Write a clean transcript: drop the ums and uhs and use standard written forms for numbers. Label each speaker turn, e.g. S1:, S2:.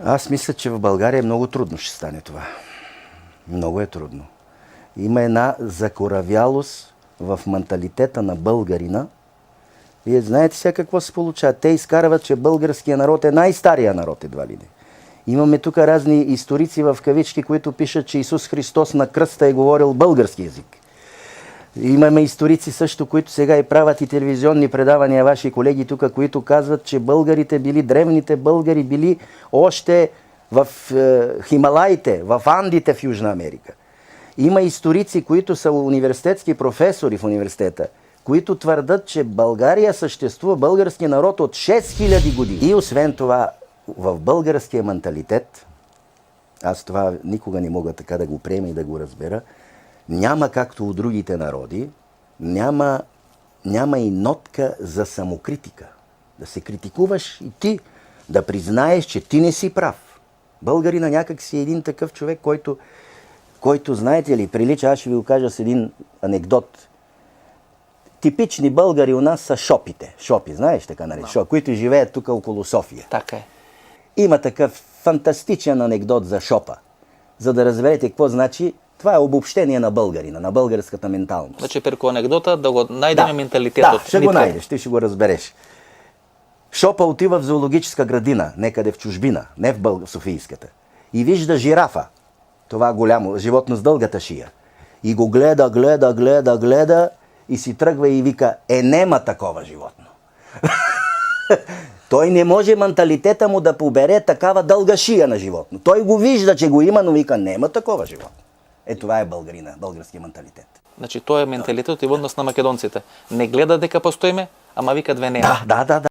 S1: Аз мисля, че в България много трудно ще стане това. Много е трудно. Има една закоравялост в менталитета на българина. Вие знаете сега какво се получава. Те изкарват, че българския народ е най-стария народ, едва ли не. Имаме тук разни историци в кавички, които пишат, че Исус Христос на кръста е говорил български език. Имаме историци също, които сега и правят и телевизионни предавания, ваши колеги тук, които казват, че българите били, древните българи били още в Хималаите, в Андите в Южна Америка. Има историци, които са университетски професори в университета, които твърдат, че България съществува български народ от 6000 години. И освен това, в българския менталитет, аз това никога не мога така да го приема и да го разбера, няма както у другите народи, няма и нотка за самокритика. Да се критикуваш и ти, да признаеш, че ти не си прав. Българина някак си е един такъв човек, който, знаете ли, прилича, аз ще ви го кажа с един анекдот. Типични българи у нас са шопите. Шопи, знаеш така наречено, които живеят тук около София.
S2: Така е.
S1: Има такъв фантастичен анекдот за шопа, за да разберете какво значи. Това е обобщение на българина, на българската менталност.
S2: Значи, преко анекдота да го найдем менталитетът.
S1: Да, ще го найдеш, ти ще го разбереш. Шопа отива в зоологическа градина, некъде в чужбина, не в Софийската. И вижда жирафа, това голямо животно с дългата шия. И го гледа и си тръгва и вика, нема такова животно. Той не може менталитета му да побере такава дълга шия на животно. Той го вижда, че го има, но вика, нема такова животно. Това е българина, българския менталитет.
S2: Значи, той е менталитет и вънос на македонците. Не гледа дека постоиме, ама вика две нема.
S1: Да.